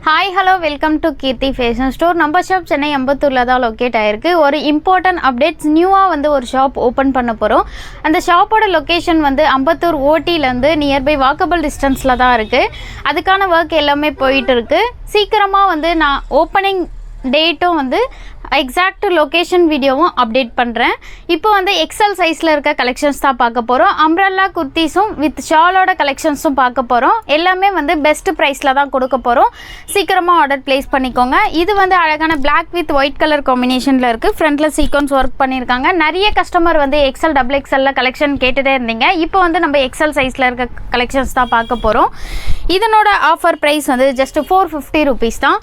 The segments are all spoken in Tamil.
Hi hello welcome to Keerthi fashion store. நம்ம ஷாப் சென்னை அம்பத்தூரில் தான் லொக்கேட் ஆகிருக்கு. ஒரு இம்பார்ட்டன்ட் அப்டேட்ஸ் நியூவாக வந்து ஒரு ஷாப் ஓப்பன் பண்ண போகிறோம். அந்த ஷாப்போட லொக்கேஷன் வந்து அம்பத்தூர் ஓட்டிலேருந்து நியர்பை வாக்கபிள் டிஸ்டன்ஸில் தான் இருக்குது. அதுக்கான ஒர்க் எல்லாமே போயிட்டு இருக்குது. சீக்கிரமாக வந்து நான் ஓப்பனிங் டேட்டும் வந்து எக்ஸாக்ட் லொக்கேஷன் வீடியோவும் அப்டேட் பண்ணுறேன். இப்போ வந்து எக்ஸல் சைஸில் இருக்க கலெக்ஷன்ஸ் தான் பார்க்க போகிறோம். அம்ப்ரெல்லா குர்த்திஸும் வித் ஷாலோட கலெக்ஷன்ஸும் பார்க்க போகிறோம். எல்லாமே வந்து பெஸ்ட் ப்ரைஸில் தான் கொடுக்க போகிறோம். சீக்கிரமாக ஆர்டர் ப்ளேஸ் பண்ணிக்கோங்க. இது வந்து அழகான பிளாக் வித் ஒயிட் கலர் காம்பினேஷனில் இருக்குது. ஃப்ரண்ட்டில் சீக்வன்ஸ் ஒர்க் பண்ணியிருக்காங்க. நிறைய கஸ்டமர் வந்து எக்ஸல் டபுள் எக்ஸலில் கலெக்ஷன் கேட்டுகிட்டே இருந்தீங்க. இப்போ வந்து நம்ம எக்ஸல் சைஸில் இருக்க கலெக்ஷன்ஸ் தான் பார்க்க போகிறோம். இதனோட ஆஃபர் ப்ரைஸ் வந்து ஜஸ்ட் 450 rupees தான்.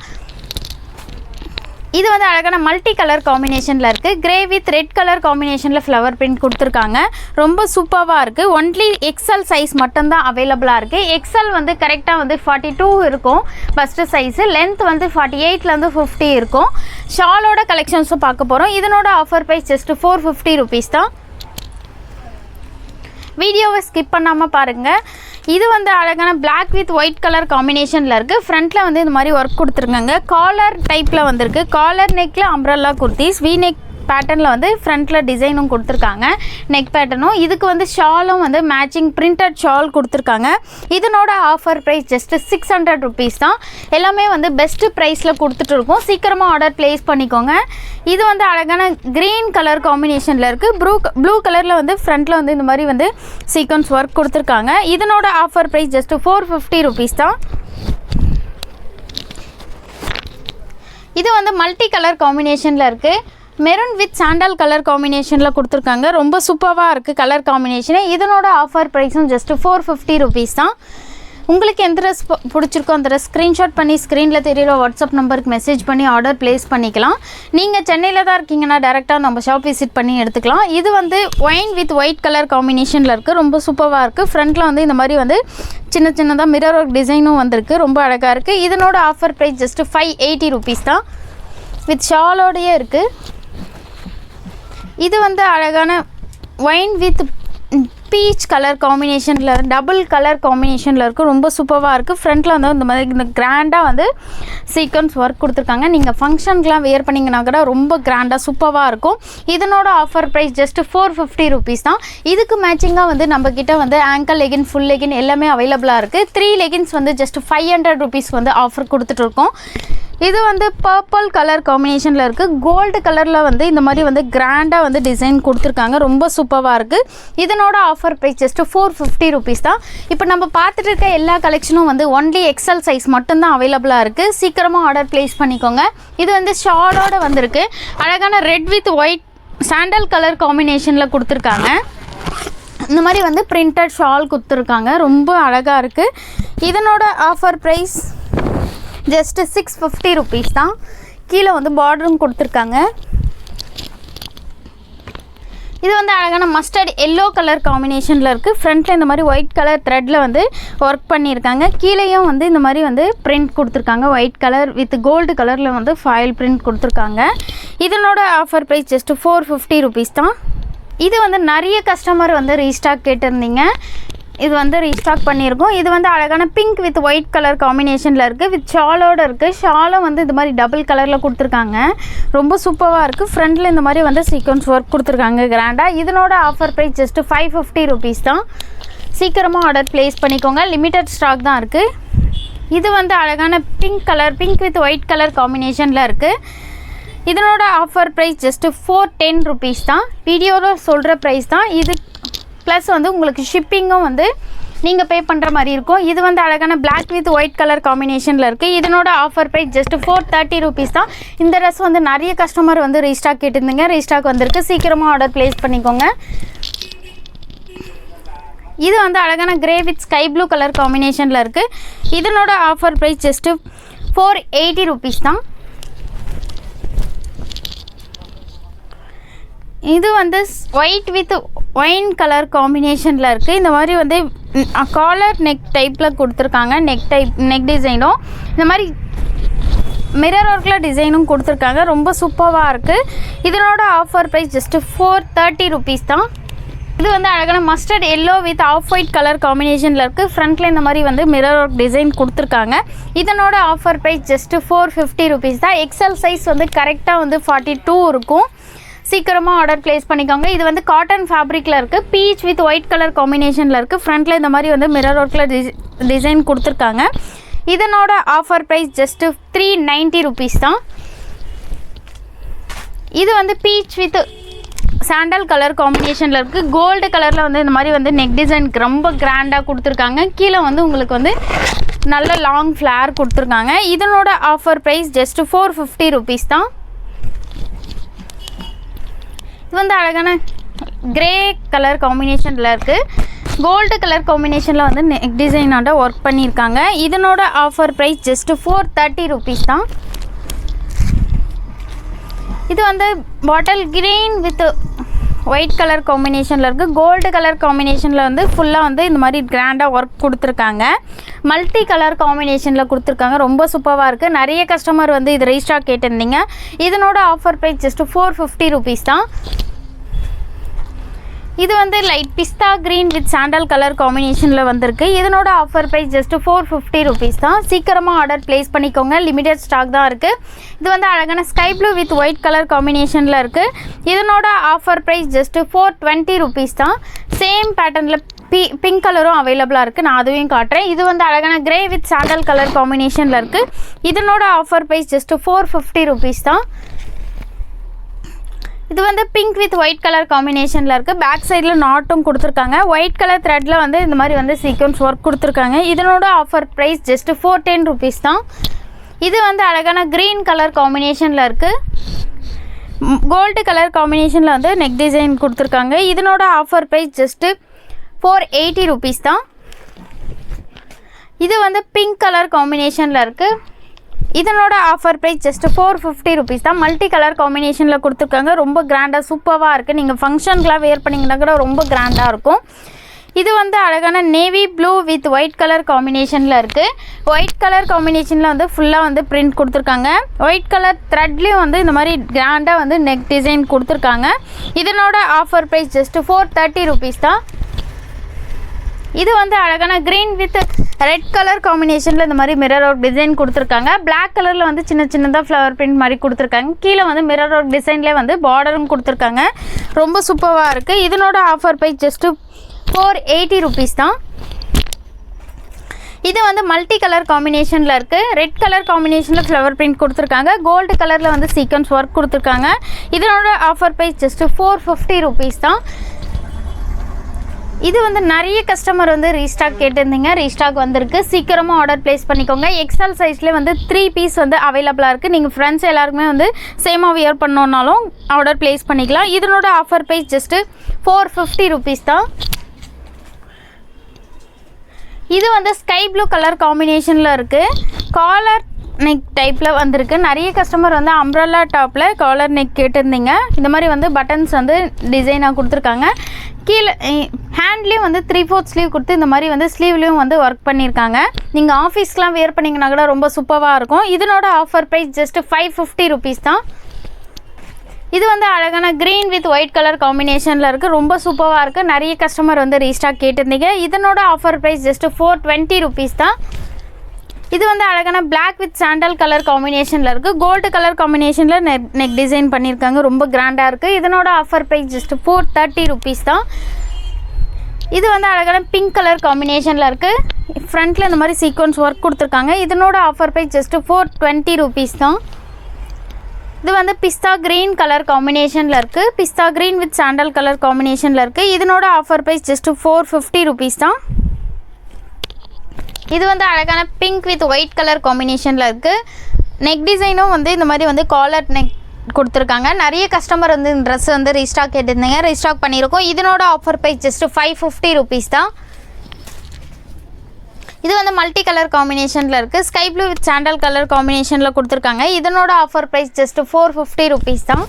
இது வந்து அழகான மல்டி கலர் காம்பினேஷனில் இருக்குது. கிரே வித் ரெட் கலர் காம்பினேஷனில் ஃப்ளவர் பிரிண்ட் கொடுத்துருக்காங்க. ரொம்ப சூப்பராக இருக்குது. ஒன்லி எக்ஸல் சைஸ் மட்டும்தான் அவைலபிளாக இருக்குது. எக்ஸல் வந்து கரெக்டாக வந்து 42 இருக்கும் ஃபஸ்ட்டு சைஸு. லென்த் வந்து 48லேருந்து 50 இருக்கும். ஷாலோட கலெக்ஷன்ஸும் பார்க்க போகிறோம். இதனோட ஆஃபர் ப்ரைஸ் ஜஸ்ட் 450 rupees தான். வீடியோவை ஸ்கிப் பண்ணாமல் பாருங்கள். இது வந்து அழகான பிளாக் வித் ஒயிட் கலர் காம்பினேஷனில் இருக்குது. ஃப்ரண்ட்டில் வந்து இந்த மாதிரி ஒர்க் கொடுத்துருக்காங்க. காலர் டைப்பில் வந்திருக்கு. காலர் நெக்கில் அம்ப்ரெல்லா குர்த்திஸ் வி நெக் பேட்டர்னில் வந்து ஃப்ரண்ட்டில் டிசைனும் கொடுத்துருக்காங்க. நெக் பேட்டர்னும் இதுக்கு வந்து ஷாலும் வந்து மேட்சிங் பிரிண்டட் ஷால் கொடுத்துருக்காங்க. இதனோட ஆஃபர் ப்ரைஸ் ஜஸ்ட் 600 rupees தான். எல்லாமே வந்து பெஸ்ட்டு ப்ரைஸில் கொடுத்துட்ருக்கோம். சீக்கிரமாக ஆர்டர் ப்ளேஸ் பண்ணிக்கோங்க. இது வந்து அழகான க்ரீன் கலர் காம்பினேஷனில் இருக்குது. ப்ளூ கலரில் வந்து ஃப்ரண்ட்டில் வந்து இந்த மாதிரி வந்து சீக்வன்ஸ் ஒர்க் கொடுத்துருக்காங்க. இதனோட ஆஃபர் ப்ரைஸ் ஜஸ்ட் 450 rupees தான். இது வந்து மல்டி கலர் காம்பினேஷனில் இருக்குது. மெரூன் வித் சாண்டல் கலர் காம்பினேஷனில் கொடுத்துருக்காங்க. ரொம்ப சூப்பராக இருக்குது கலர் காம்பினேஷனு. இதனோட ஆஃபர் ப்ரைஸும் ஜஸ்ட் 450 rupees தான். உங்களுக்கு எந்த ட்ரெஸ் பிடிச்சிருக்கோ அந்த ட்ரெஸ் ஸ்க்ரீன்ஷாட் பண்ணி ஸ்க்ரீனில் தெரியிற வாட்ஸ்அப் நம்பருக்கு மெசேஜ் பண்ணி ஆர்டர் ப்ளேஸ் பண்ணிக்கலாம். நீங்கள் சென்னையில் தான் இருக்கீங்கன்னா டேரெக்டாக நம்ம ஷாப் விசிட் பண்ணி எடுத்துக்கலாம். இது வந்து ஒயின் வித் ஒயிட் கலர் காம்பினேஷனில் இருக்குது. ரொம்ப சூப்பராக இருக்குது. ஃப்ரண்ட்டில் வந்து இந்த மாதிரி வந்து சின்ன சின்னதாக மிரர் ஒர்க் டிசைனும் வந்திருக்கு. ரொம்ப அழகாக இருக்குது. இதனோட ஆஃபர் ப்ரைஸ் ஜஸ்ட் 580 rupees தான். வித் ஷாலோடையே இருக்குது. இது வந்து அழகான ஒயின் வித் பீச் கலர் காம்பினேஷனில் டபுள் கலர் காம்பினேஷனில் இருக்குது. ரொம்ப சூப்பராக இருக்குது. ஃப்ரண்ட்டில் வந்து இந்த மாதிரி இந்த கிராண்டாக வந்து சீக்வன்ஸ் ஒர்க் கொடுத்துருக்காங்க. நீங்கள் ஃபங்க்ஷனுக்குலாம் வியர் பண்ணிங்கன்னா கூட ரொம்ப கிராண்டாக சூப்பராக இருக்கும். இதனோட ஆஃபர் ப்ரைஸ் ஜஸ்ட் 450 rupees தான். இதுக்கு மேட்சிங்காக வந்து நம்மக்கிட்ட வந்து ஆங்கல் லெகின் ஃபுல் லெகின் எல்லாமே அவைலபிளாக இருக்குது. 3 leggings வந்து ஜஸ்ட் 500 rupees வந்து ஆஃபர் கொடுத்துட்ருக்கோம். இது வந்து பர்பிள் கலர் காம்பினேஷனில் இருக்குது. கோல்டு கலரில் வந்து இந்த மாதிரி வந்து கிராண்டாக வந்து டிசைன் கொடுத்துருக்காங்க. ரொம்ப சூப்பராக இருக்குது. இதனோட ஆஃபர் ப்ரைஸ் ஜஸ்ட் 450 rupees தான். இப்போ நம்ம பார்த்துட்டு இருக்க எல்லா கலெக்ஷனும் வந்து ஒன்லி எக்ஸல் சைஸ் மட்டும்தான் அவைலபிளாக இருக்குது. சீக்கிரமாக ஆர்டர் ப்ளேஸ் பண்ணிக்கோங்க. இது வந்து ஷாலோட வந்திருக்கு. அழகான red with white sandal colour காம்பினேஷனில் கொடுத்துருக்காங்க. இந்த மாதிரி வந்து பிரிண்டட் ஷால் கொடுத்துருக்காங்க. ரொம்ப அழகாக இருக்குது. இதனோட ஆஃபர் ப்ரைஸ் ஜஸ்ட் 650 rupees தான். கீழே வந்து பார்டரும் கொடுத்துருக்காங்க. இது வந்து அழகான மஸ்டர்ட் எல்லோ கலர் காம்பினேஷனில் இருக்குது. ஃப்ரண்ட்டில் இந்த மாதிரி ஒயிட் கலர் த்ரெட்டில் வந்து ஒர்க் பண்ணியிருக்காங்க. கீழேயும் வந்து இந்த மாதிரி வந்து பிரிண்ட் கொடுத்துருக்காங்க. ஒயிட் கலர் வித் கோல்டு கலரில் வந்து ஃபாயில் பிரிண்ட் கொடுத்துருக்காங்க. இதனோட ஆஃபர் ப்ரைஸ் ஜஸ்ட் 450 rupees தான். இது வந்து நிறைய கஸ்டமர் வந்து ரீஸ்டாக் கேட்டிருந்தீங்க. இது வந்து ரீஸ்டாக் பண்ணியிருக்கோம். இது வந்து அழகான பிங்க் வித் ஒயிட் கலர் காம்பினேஷனில் இருக்குது. வித் ஷாலோடு இருக்குது. ஷாலும் வந்து இந்த மாதிரி டபுள் கலரில் கொடுத்துருக்காங்க. ரொம்ப சூப்பராக இருக்குது. ஃப்ரண்ட்டில் இந்த மாதிரி வந்து சீக்வன்ஸ் ஒர்க் கொடுத்துருக்காங்க கிராண்டாக. இதனோட ஆஃபர் ப்ரைஸ் ஜஸ்ட் 550 rupees தான். சீக்கிரமாக ஆர்டர் ப்ளேஸ் பண்ணிக்கோங்க. லிமிட்டட் ஸ்டாக் தான் இருக்குது. இது வந்து அழகான பிங்க் வித் ஒயிட் கலர் காம்பினேஷனில் இருக்குது. இதனோட ஆஃபர் ப்ரைஸ் ஜஸ்ட் 410 rupees தான். வீடியோவில் சொல்கிற ப்ரைஸ் தான் இது. ப்ளஸ் வந்து உங்களுக்கு ஷிப்பிங்கும் வந்து நீங்கள் பே பண்ணுற மாதிரி இருக்கும். இது வந்து அழகான பிளாக் வித் ஒயிட் கலர் காம்பினேஷனில் இருக்குது. இதனோட ஆஃபர் ப்ரைஸ் ஜஸ்ட் 430 rupees தான். இந்த ட்ரெஸ் வந்து நிறைய கஸ்டமர் வந்து ரீஸ்டாக் கேட்டிருந்தீங்க. ரீஸ்டாக் வந்திருக்கு. சீக்கிரமாக ஆர்டர் ப்ளேஸ் பண்ணிக்கோங்க. இது வந்து அழகான grey with sky blue colour காம்பினேஷனில் இருக்குது. இதனோட ஆஃபர் ப்ரைஸ் ஜஸ்ட்டு 480 rupees தான். இது வந்து ஒயிட் வித் ஒயின் கலர் காம்பினேஷனில் இருக்குது. இந்த மாதிரி வந்து காலர் நெக் டைப்பில் கொடுத்துருக்காங்க. நெக் டிசைனும் இந்த மாதிரி மிரர் ஒர்க்கில் டிசைனும் கொடுத்துருக்காங்க. ரொம்ப சூப்பராக இருக்குது. இதனோட ஆஃபர் ப்ரைஸ் ஜஸ்ட்டு 430 rupees தான். இது வந்து அழகான mustard yellow with off white colour காம்பினேஷனில் இருக்குது. ஃப்ரண்ட்டில் இந்த மாதிரி வந்து மிரர் ஒர்க் டிசைன் கொடுத்துருக்காங்க. இதனோட ஆஃபர் ப்ரைஸ் ஜஸ்ட்டு 450 rupees தான். எக்ஸல் சைஸ் வந்து கரெக்டாக வந்து 42 இருக்கும். சீக்கிரமாக ஆர்டர் ப்ளேஸ் பண்ணிக்கோங்க. இது வந்து காட்டன் ஃபேப்ரிக்கில் இருக்குது. பீச் வித் ஒயிட் கலர் காம்பினேஷனில் இருக்குது. ஃப்ரண்ட்டில் இந்த மாதிரி வந்து மிரர் ஒர்க்கில் டிசைன் கொடுத்துருக்காங்க. இதனோட ஆஃபர் ப்ரைஸ் ஜஸ்ட்டு 390 rupees தான். இது வந்து பீச் வித் சாண்டல் கலர் காம்பினேஷனில் இருக்குது. கோல்டு கலரில் வந்து இந்த மாதிரி வந்து நெக் டிசைனுக்கு ரொம்ப கிராண்டாக கொடுத்துருக்காங்க. கீழே வந்து உங்களுக்கு வந்து நல்ல லாங் ஃப்ளேர் கொடுத்துருக்காங்க. இதனோட ஆஃபர் ப்ரைஸ் ஜஸ்ட்டு 450 rupees தான். இது வந்து அழகான கிரே கலர் காம்பினேஷனில் இருக்குது. கோல்டு கலர் காம்பினேஷனில் வந்து நெக் டிசைனோட ஒர்க் பண்ணியிருக்காங்க. இதனோட ஆஃபர் ப்ரைஸ் ஜஸ்ட்டு 430 rupees தான். இது வந்து bottle green with white colour காம்பினேஷனில் இருக்குது. கோல்டு கலர் காம்பினேஷனில் வந்து ஃபுல்லாக வந்து இந்த மாதிரி கிராண்டாக ஒர்க் கொடுத்துருக்காங்க. மல்டி கலர் காம்பினேஷனில் கொடுத்துருக்காங்க. ரொம்ப சூப்பராக இருக்குது. நிறைய கஸ்டமர் வந்து இது ரீஸ்டாக் கேட்டிருந்தீங்க. இதனோட ஆஃபர் ப்ரைஸ் ஜஸ்ட்டு 450 rupees தான். இது வந்து light pista green with sandal colour காம்பினேஷனில் வந்திருக்கு. இதனோட ஆஃபர் ப்ரைஸ் ஜஸ்ட்டு 450 rupees தான். சீக்கிரமாக ஆர்டர் ப்ளேஸ் பண்ணிக்கோங்க. லிமிடெட் ஸ்டாக் தான் இருக்குது. இது வந்து அழகான sky blue with white colour காம்பினேஷனில் இருக்குது. இதனோட ஆஃபர் ப்ரைஸ் ஜஸ்ட்டு 420 rupees தான். சேம் பேட்டர்னில் பிங்க் கலரும் அவைலபிளாக இருக்குது. நான் அதுவும் காட்டுறேன். இது வந்து அழகான கிரே வித் சாண்டல் கலர் காம்பினேஷனில் இருக்குது. இதனோட ஆஃபர் ப்ரைஸ் ஜஸ்ட்டு 450 rupees தான். இது வந்து பிங்க் வித் ஒயிட் கலர் காம்பினேஷனில் இருக்குது. பேக் சைடில் நாட்டும் கொடுத்துருக்காங்க. ஒயிட் கலர் த்ரெட்டில் வந்து இந்த மாதிரி வந்து சீக்வன்ஸ் ஒர்க் கொடுத்துருக்காங்க. இதனோட ஆஃபர் ப்ரைஸ் ஜஸ்ட்டு 410 rupees தான். இது வந்து அழகான க்ரீன் கலர் காம்பினேஷனில் இருக்குது. கோல்டு கலர் காம்பினேஷனில் வந்து நெக் டிசைன் கொடுத்துருக்காங்க. இதனோட ஆஃபர் ப்ரைஸ் ஜஸ்ட்டு 480 rupees தான். இது வந்து பிங்க் கலர் காம்பினேஷனில் இருக்குது. இதனோட ஆஃபர் ப்ரைஸ் ஜஸ்ட்டு 450 rupees தான். மல்டி கலர் காம்பினேஷனில் கொடுத்துருக்காங்க. ரொம்ப கிராண்டாக சூப்பராக இருக்குது. நீங்கள் ஃபங்க்ஷனுக்குலாம் வேர் பண்ணிங்கன்னா கூட ரொம்ப கிராண்டாக இருக்கும். இது வந்து அழகான navy blue with white colour காம்பினேஷனில் இருக்குது. ஒயிட் கலர் காம்பினேஷனில் வந்து ஃபுல்லாக வந்து பிரிண்ட் கொடுத்துருக்காங்க. ஒயிட் கலர் த்ரெட்லேயும் வந்து இந்த மாதிரி கிராண்டாக வந்து நெக் டிசைன் கொடுத்துருக்காங்க. இதனோட ஆஃபர் ப்ரைஸ் ஜஸ்ட்டு 430 rupees தான். இது வந்து அழகான க்ரீன் வித் ரெட் கலர் காம்பினேஷனில் இந்த மாதிரி மிரர் ஒர்க் டிசைன் கொடுத்துருக்காங்க. பிளாக் கலரில் வந்து சின்ன சின்னதாக ஃப்ளவர் பிரிண்ட் மாதிரி கொடுத்துருக்காங்க. கீழே வந்து மிரர் ஒர்க் டிசைன்லேயே வந்து பார்டரும் கொடுத்துருக்காங்க. ரொம்ப சூப்பராக இருக்குது. இதனோட ஆஃபர் ப்ரைஸ் ஜஸ்ட்டு 480 rupees தான். இது வந்து மல்டி கலர் காம்பினேஷனில் இருக்குது. ரெட் கலர் காம்பினேஷனில் ஃப்ளவர் பிரிண்ட் கொடுத்துருக்காங்க. கோல்டு கலரில் வந்து சீக்வன்ஸ் ஒர்க் கொடுத்துருக்காங்க. இதனோட ஆஃபர் ப்ரைஸ் ஜஸ்ட்டு 450 rupees தான். இது வந்து நிறைய கஸ்டமர் வந்து ரீஸ்டாக் கேட்டிருந்தீங்க. ரீஸ்டாக் வந்திருக்கு. சீக்கிரமாக ஆர்டர் ப்ளேஸ் பண்ணிக்கோங்க. எக்ஸல் சைஸ்லேயே வந்து 3 பீஸ் வந்து அவைலபிளாக இருக்குது. நீங்கள் ஃப்ரெண்ட்ஸ் எல்லாருக்குமே வந்து சேமாக வியர் பண்ணோன்னாலும் ஆர்டர் ப்ளேஸ் பண்ணிக்கலாம். இதனோட ஆஃபர் ப்ரைஸ் ஜஸ்ட்டு 450 rupees தான். இது வந்து ஸ்கை ப்ளூ கலர் காம்பினேஷனில் இருக்குது. காலர் நெக் டைப்பில் வந்திருக்கு. நிறைய கஸ்டமர் வந்து அம்ப்ரெல்லா டாப்பில் காலர் நெக் கேட்டிருந்தீங்க. இந்த மாதிரி வந்து பட்டன்ஸ் வந்து டிசைனாக கொடுத்துருக்காங்க. கீழே ஹேண்ட்லேயும் வந்து 3/4 ஸ்லீவ் கொடுத்து இந்த மாதிரி வந்து ஸ்லீவ்லேயும் வந்து ஒர்க் பண்ணியிருக்காங்க. நீங்கள் ஆஃபீஸ்க்கெலாம் வேர் பண்ணிங்கன்னா கூட ரொம்ப சூப்பராக இருக்கும். இதனோட ஆஃபர் ப்ரைஸ் ஜஸ்ட்டு 550 rupees தான். இது வந்து அழகான க்ரீன் வித் ஒயிட் கலர் காம்பினேஷனில் இருக்குது. ரொம்ப சூப்பராக இருக்குது. நிறைய கஸ்டமர் வந்து ரீஸ்டாக் கேட்டிருந்தீங்க. இதனோட ஆஃபர் ப்ரைஸ் ஜஸ்ட்டு 420 rupees தான். இது வந்து அழகான பிளாக் வித் சாண்டல் கலர் காம்பினேஷனில் இருக்குது. கோல்டு கலர் காம்பினேஷனில் நெக் டிசைன் பண்ணியிருக்காங்க. ரொம்ப கிராண்டாக இருக்குது. இதனோட ஆஃபர் ப்ரைஸ் ஜஸ்ட்டு 430 rupees தான். இது வந்து அழகான பிங்க் கலர் காம்பினேஷனில் இருக்குது. ஃப்ரண்ட்டில் இந்த மாதிரி சீக்வன்ஸ் ஒர்க் கொடுத்துருக்காங்க. இதனோட ஆஃபர் ப்ரைஸ் ஜஸ்ட்டு 420 rupees தான். இது வந்து பிஸ்தா க்ரீன் கலர் காம்பினேஷனில் இருக்குது. பிஸ்தா க்ரீன் வித் சாண்டல் கலர் காம்பினேஷனில் இருக்குது. இதனோட ஆஃபர் ப்ரைஸ் ஜஸ்ட்டு 450 rupees தான். இது வந்து அழகான பிங்க் வித் ஒயிட் கலர் காம்பினேஷனில் இருக்குது. நெக் டிசைனும் வந்து இந்த மாதிரி வந்து காலர் நெக் கொடுத்துருக்காங்க. நிறைய கஸ்டமர் வந்து இந்த ட்ரெஸ் வந்து ரீஸ்டாக் கேட்டிருந்தீங்க. ரீஸ்டாக் பண்ணியிருக்கோம். இதனோட ஆஃபர் ப்ரைஸ் ஜஸ்ட்டு 550 rupees தான். இது வந்து மல்டி கலர் காம்பினேஷனில் இருக்குது. Sky blue with sandal colour காம்பினேஷனில் கொடுத்துருக்காங்க. இதனோட ஆஃபர் ப்ரைஸ் ஜஸ்ட்டு 450 rupees தான்.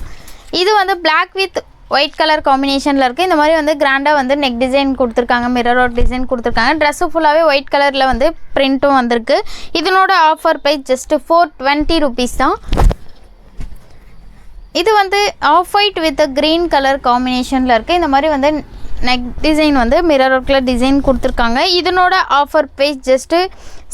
இது வந்து பிளாக் வித் ஒயிட் கலர் காம்பினேஷனில் இருக்குது. இந்த மாதிரி வந்து கிராண்டாக வந்து நெக் டிசைன் கொடுத்துருக்காங்க. மிரர் ஒர்க் டிசைன் கொடுத்துருக்காங்க. ட்ரெஸ்ஸு ஃபுல்லாகவே ஒயிட் கலரில் வந்து பிரிண்ட்டும் வந்திருக்கு. இதனோட ஆஃபர் ப்ரைஸ் ஜஸ்ட்டு 420 rupees தான். இது வந்து off white with green colour காம்பினேஷனில் இருக்குது. இந்த மாதிரி வந்து நெக் டிசைன் வந்து மிரர் ஒர்க்கில் டிசைன் கொடுத்துருக்காங்க. இதனோட ஆஃபர் ப்ரைஸ் ஜஸ்ட்டு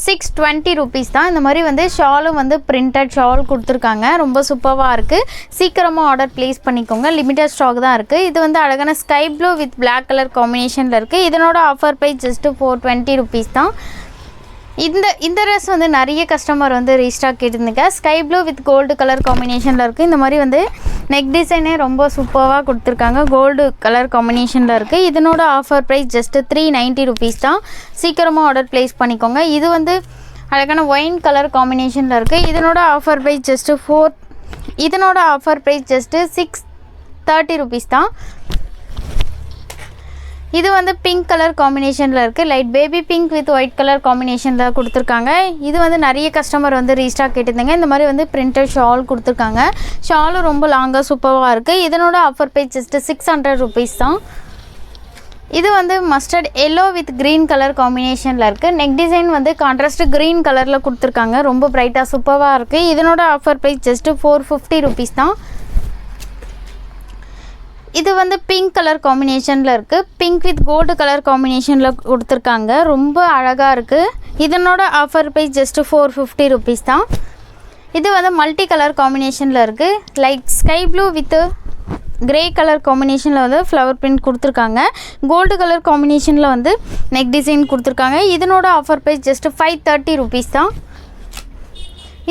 620 rupees தான். இந்த மாதிரி வந்து ஷாலும் வந்து பிரிண்டட் ஷால் கொடுத்துருக்காங்க. ரொம்ப சூப்பராக இருக்குது. சீக்கிரமாக ஆர்டர் ப்ளேஸ் பண்ணிக்கோங்க. லிமிட்டட் ஸ்டாக் தான் இருக்குது. இது வந்து அழகான sky blue with black colour காம்பினேஷனில் இருக்குது. இதனோட ஆஃபர் ப்ரைஸ் ஜஸ்ட்டு 420 rupees தான். இந்த ட்ரெஸ் வந்து நிறைய கஸ்டமர் வந்து ரீஸ்டாக் கேட்டிருந்தீங்க. Sky blue with gold colour காம்பினேஷனில் இருக்குது. இந்த மாதிரி வந்து நெக் டிசைனே ரொம்ப சூப்பராக கொடுத்துருக்காங்க. கோல்டு கலர் காம்பினேஷனில் இருக்குது. இதனோட ஆஃபர் ப்ரைஸ் ஜஸ்ட்டு 390 rupees தான். சீக்கிரமாக ஆர்டர் ப்ளேஸ் பண்ணிக்கோங்க. இது வந்து அழகான ஒயின் கலர் காம்பினேஷனில் இருக்குது. இதனோட ஆஃபர் ப்ரைஸ் ஜஸ்ட்டு 630 rupees தான். இது வந்து பிங்க் கலர் காம்பினேஷனில் இருக்குது. Light baby pink with white colour காம்பினேஷனில் கொடுத்துருக்காங்க. இது வந்து நிறைய கஸ்டமர் வந்து ரீஸ்டாக் கேட்டிருந்தாங்க. இந்த மாதிரி வந்து பிரிண்டட் ஷால் கொடுத்துருக்காங்க. ஷாலும் ரொம்ப லாங்காக சூப்பராக இருக்குது. இதனோட ஆஃபர் ப்ரைஸ் ஜஸ்ட்டு 600 rupees தான். இது வந்து mustard yellow with green colour காம்பினேஷனில் இருக்குது. நெக் டிசைன் வந்து கான்ட்ராஸ்ட் க்ரீன் கலரில் கொடுத்துருக்காங்க. ரொம்ப ப்ரைட்டாக சூப்பராக இருக்குது. இதனோட ஆஃபர் ப்ரைஸ் ஜஸ்ட்டு 450 rupees தான். இது வந்து பிங்க் கலர் காம்பினேஷனில் இருக்குது. பிங்க் வித் கோல்டு கலர் காம்பினேஷனில் கொடுத்துருக்காங்க. ரொம்ப அழகாக இருக்குது. இதனோட ஆஃபர் ப்ரைஸ் ஜஸ்ட்டு 450 rupees தான். இது வந்து மல்டி கலர் காம்பினேஷனில் இருக்குது. Light sky blue with grey colour காம்பினேஷனில் வந்து ஃப்ளவர் பிரிண்ட் கொடுத்துருக்காங்க. கோல்டு கலர் காம்பினேஷனில் வந்து நெக் டிசைன் கொடுத்துருக்காங்க. இதனோட ஆஃபர் ப்ரைஸ் ஜஸ்ட்டு 530 rupees தான்.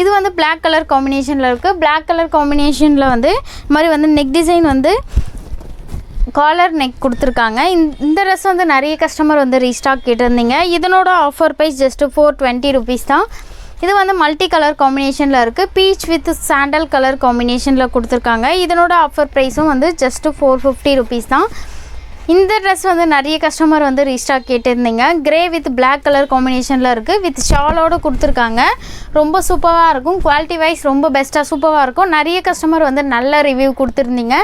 இது வந்து பிளாக் கலர் காம்பினேஷனில் இருக்குது. பிளாக் கலர் காம்பினேஷனில் வந்து இது மாதிரி வந்து நெக் டிசைன் வந்து காலர் நெக் கொடுத்துருக்காங்க. இந்த ட்ரெஸ் வந்து நிறைய கஸ்டமர் வந்து ரீஸ்டாக் கேட்டிருந்தீங்க. இதனோட ஆஃபர் ப்ரைஸ் ஜஸ்ட்டு 420 rupees தான். இது வந்து மல்டி கலர் காம்பினேஷனில் இருக்குது. பீச் வித் சாண்டல் கலர் காம்பினேஷனில் கொடுத்துருக்காங்க. இதனோட ஆஃபர் ப்ரைஸும் வந்து ஜஸ்ட்டு 450 rupees தான். இந்த ட்ரெஸ் வந்து நிறைய கஸ்டமர் வந்து ரீஸ்டாக் கேட்டிருந்தீங்க. கிரே வித் பிளாக் கலர் காம்பினேஷனில் இருக்குது. வித் ஷாலோடு கொடுத்துருக்காங்க. ரொம்ப சூப்பராக இருக்கும். குவாலிட்டி வைஸ் ரொம்ப பெஸ்ட்டாக சூப்பராக இருக்கும். நிறைய கஸ்டமர் வந்து நல்ல ரிவ்யூ கொடுத்துருந்தீங்க.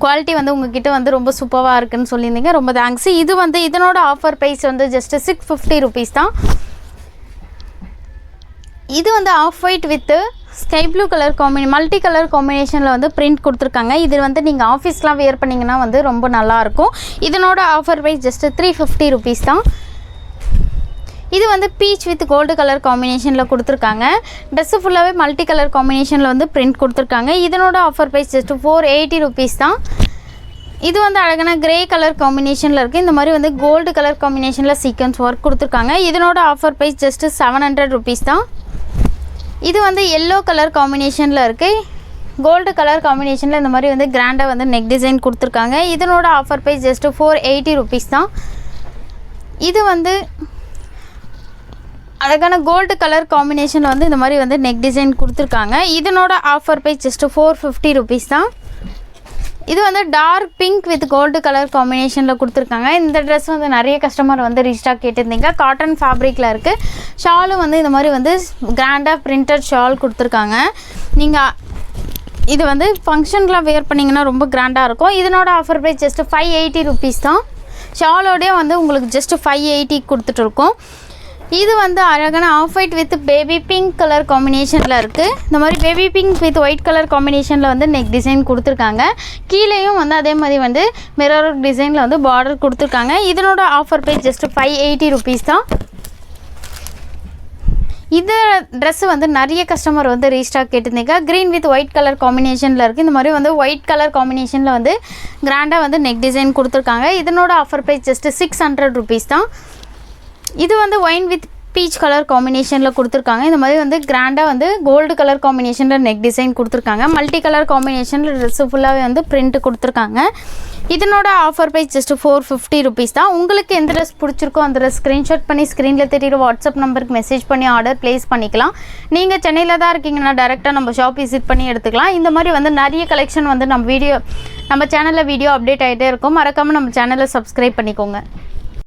குவாலிட்டி வந்து உங்ககிட்ட வந்து ரொம்ப சூப்பராக இருக்குன்னு சொல்லியிருந்தீங்க. ரொம்ப தேங்க்ஸ். இது வந்து இதனோட ஆஃபர் ப்ரைஸ் வந்து ஜஸ்ட்டு 650 rupees தான். இது வந்து off white with sky blue colour multi colour காம்பினேஷனில் வந்து பிரிண்ட் கொடுத்துருக்காங்க. இது வந்து நீங்கள் ஆஃபீஸ்லாம் வியர் பண்ணிங்கன்னா வந்து ரொம்ப நல்லாயிருக்கும். இதனோட ஆஃபர் ப்ரைஸ் ஜஸ்ட்டு 350 rupees தான். இது வந்து பீச் வித் கோல்டு கலர் காம்பினேஷனில் கொடுத்துருக்காங்க. ட்ரெஸ்ஸு ஃபுல்லாகவே மல்டி கலர் காம்பினேஷனில் வந்து பிரிண்ட் கொடுத்துருக்காங்க. இதனோட ஆஃபர் ப்ரைஸ் ஜஸ்ட்டு 480 rupees தான். இது வந்து அழகான கிரே கலர் காம்பினேஷனில் இருக்குது. இந்த மாதிரி வந்து கோல்டு கலர் காம்பினேஷனில் சீக்வன்ஸ் ஒர்க் கொடுத்துருக்காங்க. இதனோட ஆஃபர் ப்ரைஸ் ஜஸ்ட்டு 700 rupees தான். இது வந்து எல்லோ கலர் காம்பினேஷனில் இருக்குது. கோல்டு கலர் காம்பினேஷனில் இந்த மாதிரி வந்து கிராண்டாக வந்து நெக் டிசைன் கொடுத்துருக்காங்க. இதனோட ஆஃபர் ப்ரைஸ் ஜஸ்ட்டு 480 rupees தான். இது வந்து அழகான கோல்டு கலர் காம்பினேஷனில் வந்து இந்த மாதிரி வந்து நெக் டிசைன் கொடுத்துருக்காங்க. இதனோட ஆஃபர் ப்ரைஸ் ஜஸ்ட்டு 450 rupees தான். இது வந்து dark pink with gold colour காம்பினேஷனில் கொடுத்துருக்காங்க. இந்த ட்ரெஸ் வந்து நிறைய கஸ்டமர் வந்து ரீஸ்டாக் கேட்டிருந்தீங்க. காட்டன் ஃபேப்ரிக்கில் இருக்குது. ஷாலும் வந்து இந்த மாதிரி வந்து கிராண்டாக பிரிண்டட் ஷால் கொடுத்துருக்காங்க. நீங்கள் இது வந்து ஃபங்க்ஷனுக்குலாம் வேர் பண்ணிங்கன்னா ரொம்ப கிராண்டாக இருக்கும். இதனோட ஆஃபர் ப்ரைஸ் ஜஸ்ட்டு 580 rupees தான். ஷாலோடய வந்து உங்களுக்கு ஜஸ்ட்டு 580 கொடுத்துட்ருக்கோம். இது வந்து அழகான off white with baby pink colour காம்பினேஷனில் இருக்குது. இந்த மாதிரி baby pink with white colour காம்பினேஷனில் வந்து நெக் டிசைன் கொடுத்துருக்காங்க. கீழேயும் வந்து அதே மாதிரி வந்து மிரர் டிசைனில் வந்து பார்டர் கொடுத்துருக்காங்க. இதனோட ஆஃபர் ப்ரைஸ் ஜஸ்ட்டு 580 rupees தான். இந்த ட்ரெஸ்ஸு வந்து நிறைய கஸ்டமர் வந்து ரீஸ்டாக் கேட்டிருந்தீங்க. க்ரீன் வித் ஒயிட் கலர் காம்பினேஷனில் இருக்குது. இந்த மாதிரி வந்து ஒயிட் கலர் காம்பினேஷனில் வந்து கிராண்டாக வந்து நெக் டிசைன் கொடுத்துருக்காங்க. இதனோட ஆஃபர் ப்ரைஸ் ஜஸ்ட்டு 600 rupees தான். இது வந்து ஒயின் வித் பீச் கலர் காம்பினேஷனில் கொடுத்துருக்காங்க. இந்த மாதிரி வந்து கிராண்டாக வந்து கோல்டு கலர் காம்பினேஷனில் நெக் டிசைன் கொடுத்துருக்காங்க. மல்டி கலர் காம்பினேஷனில் ட்ரெஸ்ஸு ஃபுல்லாகவே வந்து பிரிண்ட் கொடுத்துருக்காங்க. இதனோட ஆஃபர் ப்ரைஸ் ஜஸ்ட்டு 450 rupees தான். உங்களுக்கு எந்த ட்ரெஸ் பிடிச்சிருக்கோ அந்த ட்ரெஸ் ஸ்க்ரீன்ஷாட் பண்ணி ஸ்க்ரீனில் தெரியுற வாட்ஸ்அப் நம்பருக்கு மெசேஜ் பண்ணி ஆர்டர் ப்ளேஸ் பண்ணிக்கலாம். நீங்கள் சென்னையில் தான் இருக்கீங்கன்னா டேரெக்டாக நம்ம ஷாப் விசிட் பண்ணி எடுத்துக்கலாம். இந்த மாதிரி வந்து நிறைய கலெக்ஷன் வந்து நம்ம சேனலில் வீடியோ அப்டேட் ஆகிட்டே இருக்கும். மறக்காமல் நம்ம சேனலை சப்ஸ்கிரைப் பண்ணிக்கோங்க.